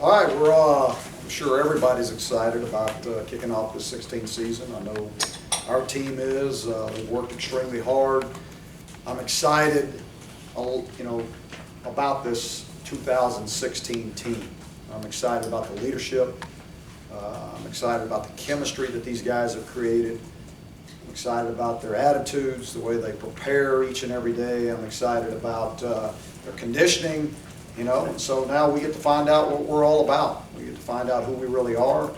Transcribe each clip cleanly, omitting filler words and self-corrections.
All right, I'm sure everybody's excited about kicking off the 16th season. I know our team is. We've worked extremely hard. I'm excited, about this 2016 team. I'm excited about the leadership. I'm excited about the chemistry that these guys have created. I'm excited about their attitudes, the way they prepare each and every day. I'm excited about their conditioning. And so now we get to find out what we're all about. We get to find out who we really are.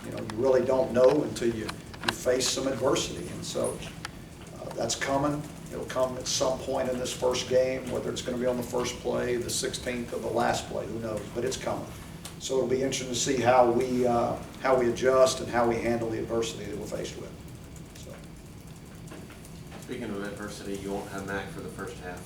You really don't know until you face some adversity. And so that's coming. It'll come at some point in this first game, whether it's going to be on the first play, the 16th, or the last play, who knows, but it's coming. So it'll be interesting to see how we adjust and how we handle the adversity that we're faced with. So. Speaking of adversity, you won't have Mac for the first half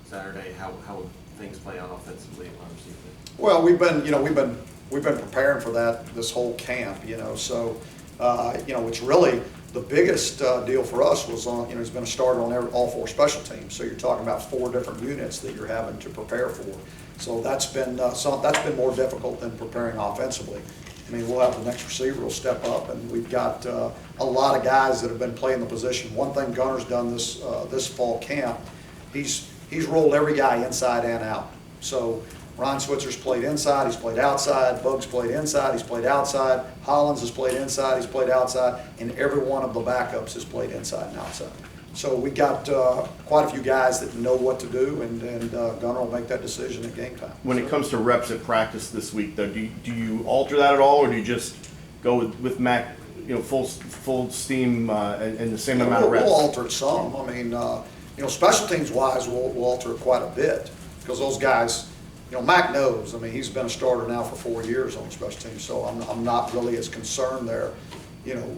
Saturday. How will things play out offensively and wide receiver? Well, we've been preparing for that this whole camp. So it's really the biggest deal for us was on. He's been a starter on all four special teams. So you're talking about 4 different units that you're having to prepare for. So that's been more difficult than preparing offensively. We'll have the next receiver will step up, and we've got a lot of guys that have been playing the position. One thing Gunner's done this fall camp, he's rolled every guy inside and out. So Ryan Switzer's played inside, he's played outside, Bugs played inside, he's played outside, Hollins has played inside, he's played outside, and every one of the backups has played inside and outside. So we got quite a few guys that know what to do, and Gunner will make that decision at game time. When it comes to reps at practice this week, though, do you alter that at all, or do you just go with Mac, full steam and the same amount of reps? We'll alter it some. Special teams wise, we'll alter it quite a bit because those guys, Mac knows. He's been a starter now for 4 years on special teams, so I'm not really as concerned there.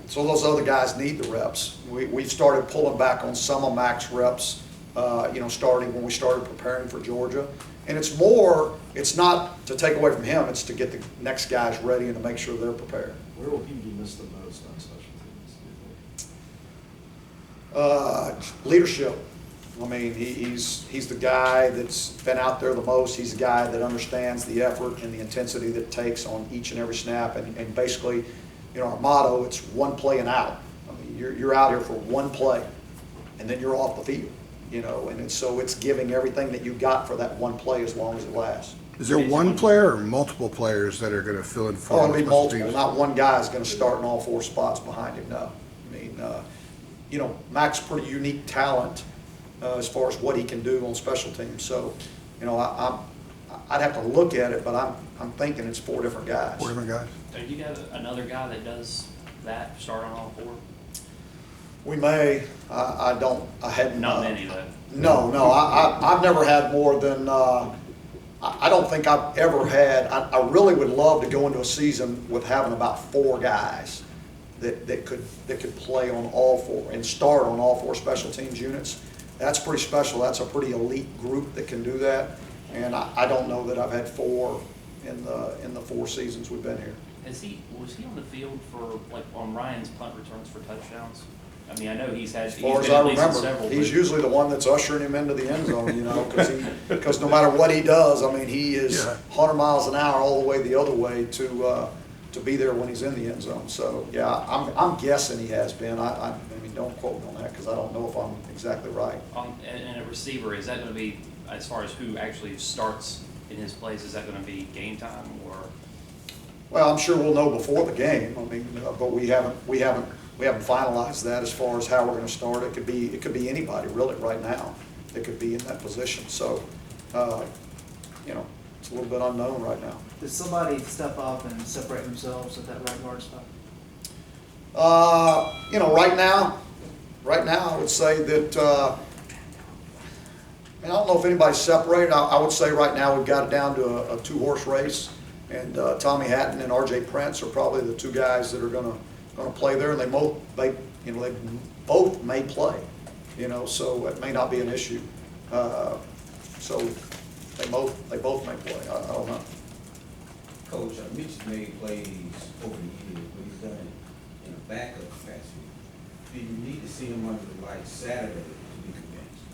So those other guys need the reps. We've started pulling back on some of Mac's reps, starting when we started preparing for Georgia. And it's not to take away from him, it's to get the next guys ready and to make sure they're prepared. Where will he be missed the most on special teams? Leadership. He's the guy that's been out there the most. He's the guy that understands the effort and the intensity that it takes on each and every snap. And basically, our motto, it's one play and out. You're out here for one play, and then you're off the field. And so it's giving everything that you got for that one play as long as it lasts. Is there one player or multiple players that are going to fill in for? It'll be multiple. Not one guy is going to start in all 4 spots behind him. No. Mac's pretty unique talent as far as what he can do on special teams. So, I'd have to look at it, but I'm thinking it's 4 different guys. 4 different guys. So you got another guy that does that, start on all 4? We may. I hadn't. Not many though. No. I've never had more than. I don't think I've ever had. I really would love to go into a season with having about 4 guys that could play on all 4 and start on all 4 special teams units. That's pretty special. That's a pretty elite group that can do that. And I don't know that I've had 4 in the 4 seasons we've been here. Was he on the field for on Ryan's punt returns for touchdowns? I know he's had. As far as I remember, he's usually the one that's ushering him into the end zone. Because no matter what he does, he is 100 miles an hour all the way the other way to be there when he's in the end zone. So yeah, I'm guessing he has been. Don't quote me on that because I don't know if I'm exactly right. And a receiver, is that going to be, as far as who actually starts in his place, is that going to be game time or? Well, I'm sure we'll know before the game. But we haven't finalized that as far as how we're going to start. It could be anybody really right now that could be in that position. So, it's a little bit unknown right now. Did somebody step up and separate themselves at that right guard spot? Right now, I would say that, I don't know if anybody's separated. I would say right now we've got it down to a 2-horse race, and Tommy Hatton and R.J. Prince are probably the 2 guys that are going to play there, and they both may play, so it may not be an issue. So they both may play. I don't know. Coach, Mitch made plays over the years, but he's done it in a backup capacity. Do you need to see him under the lights Saturday to be convinced?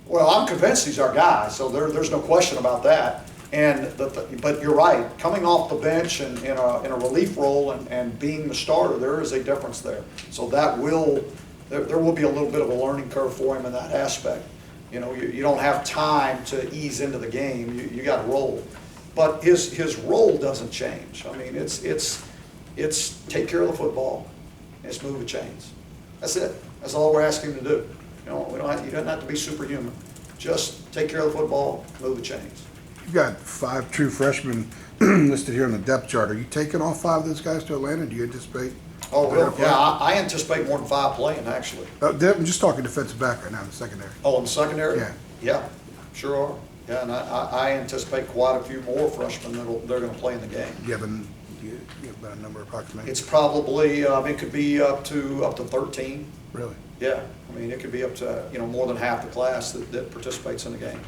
Well, I'm convinced he's our guy, so there's no question about that. But you're right, coming off the bench and in a relief role and being the starter, there is a difference there. So there will be a little bit of a learning curve for him in that aspect. You know, you don't have time to ease into the game. You got to roll. But his role doesn't change. I mean, it's take care of the football, and it's move the chains. That's it. That's all we're asking him to do. You know, you don't have to be superhuman. Just take care of the football, move the chains. You've got 5 true freshmen listed here on the depth chart. Are you taking all 5 of those guys to Atlanta? Do you anticipate? Oh, really? Yeah, I anticipate more than 5 playing, actually. I'm just talking defensive back right now in the secondary. Oh, in the secondary? Yeah. Yeah, sure are. Yeah, and I anticipate quite a few more freshmen they're going to play in the game. Do you have about a number approximately? It's probably, it could be up to 13. Really? Yeah, I mean, it could be up to, more than half the class that participates in the game.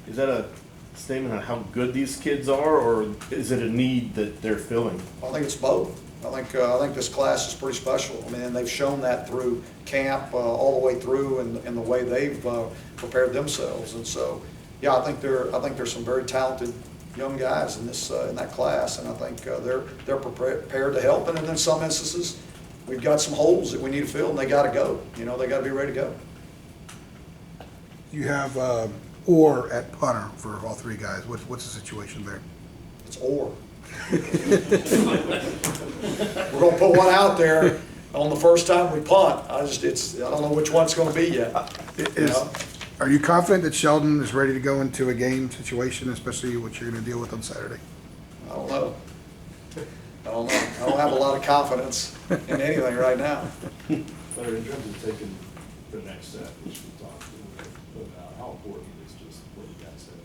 Is that a statement on how good these kids are, or is it a need that they're filling? I think it's both. I think this class is pretty special. I mean, and they've shown that through camp all the way through, and the way they've prepared themselves. And so, yeah, I think there's some very talented young guys in that class, and I think they're prepared to help. And in some instances, we've got some holes that we need to fill, and they got to go. They got to be ready to go. You have Orr at punter for all 3 guys. What's the situation there? It's or. We're gonna put one out there on the first time we punt. I don't know which one it's gonna be yet. Are you confident that Sheldon is ready to go into a game situation, especially what you're going to deal with on Saturday? I don't know. I don't have a lot of confidence in anything right now. But in terms of taking the next step, which we talked about, how important is just what you guys said?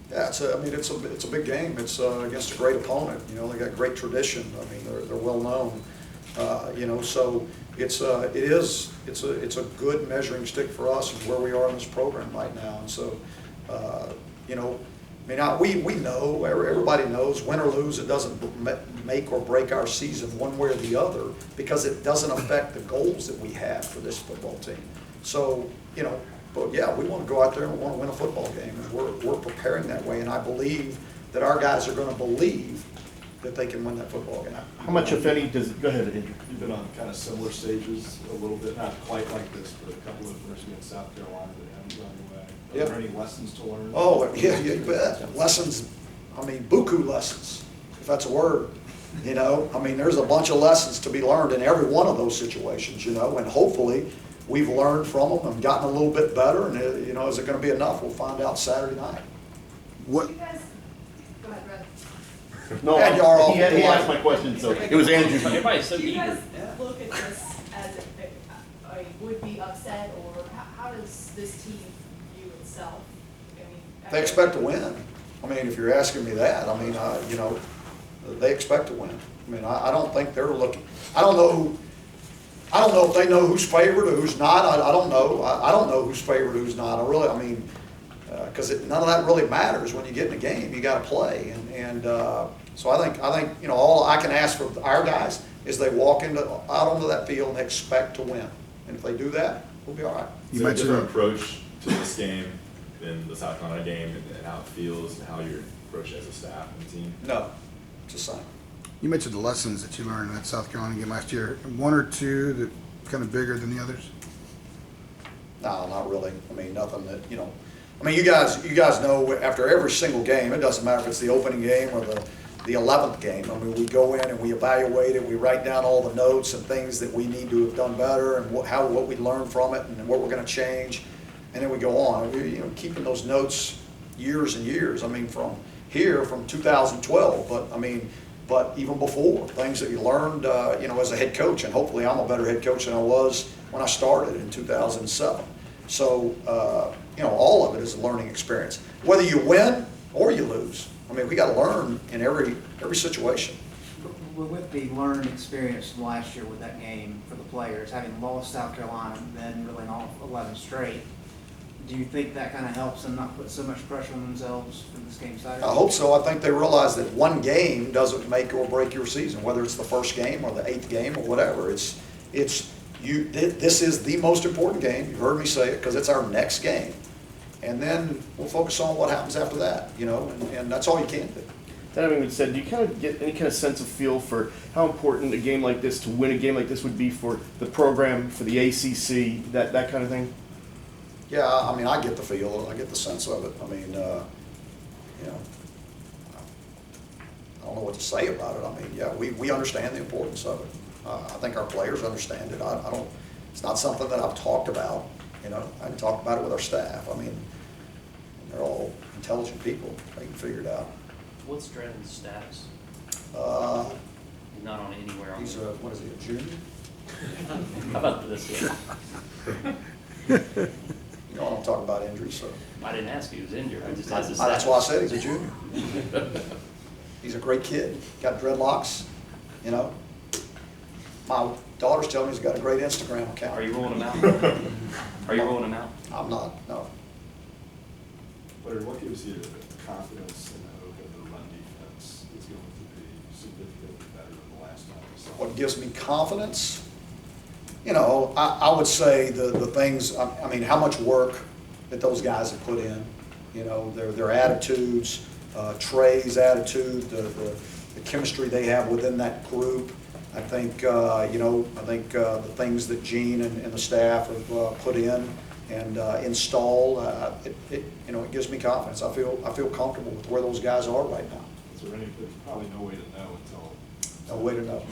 Yeah, it's a big game. It's against a great opponent. They got great tradition. I mean, they're well known. So it's a good measuring stick for us and where we are in this program right now. And so, we know, everybody knows, win or lose, it doesn't make or break our season one way or the other, because it doesn't affect the goals that we have for this football team. So, but yeah, we want to go out there and we want to win a football game, and we're preparing that way, and I believe that our guys are going to believe that they can win that football game. How much, if any, go ahead, Andrew. You've been on kind of similar stages a little bit, not quite like this, but a couple of first against South Carolina that haven't gone your way. Are Yeah. there any lessons to learn? Oh, yeah, you bet. Lessons, buku lessons, if that's a word. There's a bunch of lessons to be learned in every one of those situations, and hopefully we've learned from them and gotten a little bit better, and is it going to be enough? We'll find out Saturday night. What? You guys, go ahead, Red. No, And you are off he the line. asked my question, so it was Andrew. Everybody's so Do you eager. guys look at this as a would-be upset, or how does this team view itself? They expect to win. If you're asking me that, they expect to win. I don't think they're looking. I don't know if they know who's favored or who's not. I don't know. I don't know who's favored or who's not. Because none of that really matters when you get in a game. You got to play, so I think all I can ask for our guys is they walk out onto that field and expect to win, and if they do that, we'll be all right. Is there a different approach to this game than the South Carolina game, and how it feels and how you're approached as a staff and team? No, it's the same. You mentioned the lessons that you learned in that South Carolina game last year. 1 or 2 that kind of bigger than the others? No, not really. Nothing that, you guys know after every single game, it doesn't matter if it's the opening game or the 11th game. We go in and we evaluate it, we write down all the notes and things that we need to have done better and what we learned from it and what we're going to change, and then we go on. We're keeping those notes years and years. From 2012, but even before, things that you learned, as a head coach, and hopefully I'm a better head coach than I was when I started in 2007. So, all of it is a learning experience. Whether you win or you lose, we got to learn in every situation. With the learned experience from last year with that game for the players, having lost South Carolina and then really all 11 straight, do you think that kind of helps them not put so much pressure on themselves for this game Saturday? I hope so. I think they realize that one game doesn't make or break your season, whether it's the first game or the 8th game or whatever. This is the most important game. You heard me say it, because it's our next game. and then we'll focus on what happens after that, you know, and that's all you can do. That having been said, do you kind of get any kind of sense of feel for how important a game like this, to win a game like this, would be for the program, for the ACC, that kind of thing? Yeah, I mean, I get the feel, I get the sense of it. I mean, you know, I don't know what to say about it. I mean, yeah, we understand the importance of it. I think our players understand it. I don't, it's not something that I've talked about, you know. I haven't talked about it with our staff. I mean, they're all intelligent people. They can figure it out. What's Drenon's status? He's not on anywhere on He's the. what is he, a junior? How about this? You know, I don't talk about injuries, so. I didn't ask you, he was injured, I just asked his That's why I status. said he's a junior. He's a great kid, got dreadlocks, you know. My daughter's telling me he's got a great Instagram account. Are you rolling him out? Are you rolling him out? I'm not, no. Larry, what gives you confidence and hope that the run defense is going to be significantly better than the last time we saw? What gives me confidence? You know, I would say the things, I mean, how much work that those guys have put in, you know, their attitudes, Trey's attitude, the chemistry they have within that group. I think, you know, the things that Gene and the staff have put in and installed, you know, it gives me confidence. I feel comfortable with where those guys are right now. Is there there's probably no way to know until. No way to know.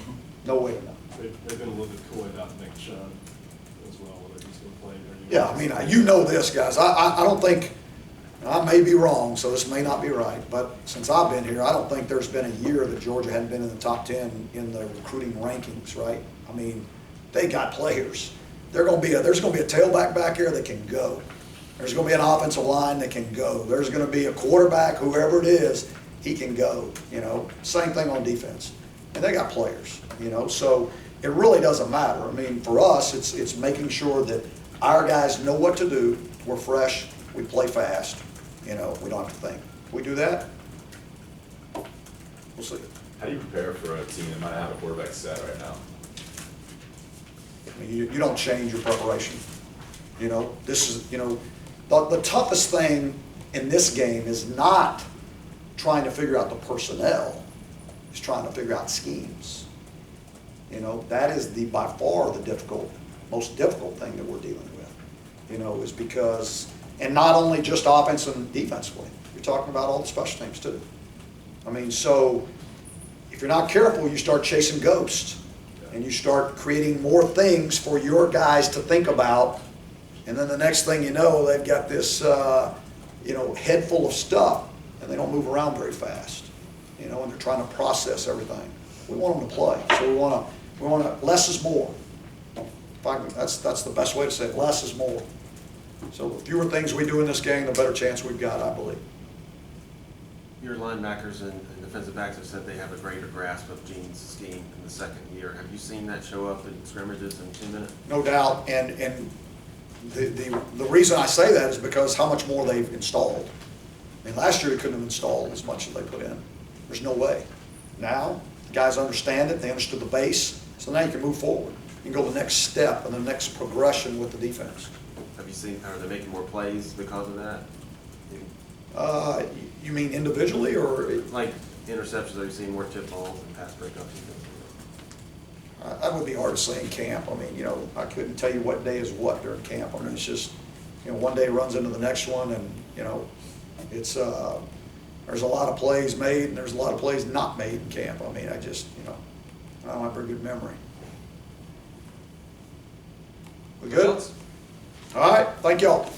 No way to know. They've been a little bit coy about Nick Chubb as well, whether he's going to play there. Yeah, I mean, you know this, guys. I don't think, I may be wrong, so this may not be right, but since I've been here, I don't think there's been a year that Georgia hadn't been in the top 10 in the recruiting rankings, right? I mean, they got players. There's going to be a tailback back here that can go. There's going to be an offensive line that can go. There's going to be a quarterback, whoever it is, he can go, you know. Same thing on defense. And they got players, you know, so it really doesn't matter. I mean, for us, it's making sure that our guys know what to do. We're fresh. We play fast. You know, we don't have to think. If we do that, we'll see. How do you prepare for a team that might have a quarterback set right now? I mean, you don't change your preparation. You know, this is, you know, the toughest thing in this game is not trying to figure out the personnel. It's trying to figure out schemes. You know, that is by far the most difficult thing that we're dealing with. You know, is because, and not only just offense and defensively, you're talking about all the special teams too. I mean, so if you're not careful, you start chasing ghosts and you start creating more things for your guys to think about. And then the next thing you know, they've got this, you know, head full of stuff and they don't move around very fast. You know, and they're trying to process everything. We want them to play, so we want to. Less is more. That's the best way to say it. Less is more. So the fewer things we do in this game, the better chance we've got, I believe. Your linebackers and defensive backs have said they have a greater grasp of Gene's scheme in the second year. Have you seen that show up in scrimmages and 2 minutes? No doubt, and the reason I say that is because how much more they've installed. I mean, last year they couldn't have installed as much as they put in. There's no way. Now, the guys understand it, they understood the base, so now you can move forward. You can go to the next step and the next progression with the defense. Have you seen, are they making more plays because of that? You mean individually or? Like interceptions, have you seen more tip balls and pass breakups? That would be hard to say in camp. I mean, you know, I couldn't tell you what day is what during camp. I mean, it's just, you know, one day runs into the next one and, you know, it's, there's a lot of plays made and there's a lot of plays not made in camp. I mean, I just, you know, I don't have very good memory. We good? All right, thank y'all.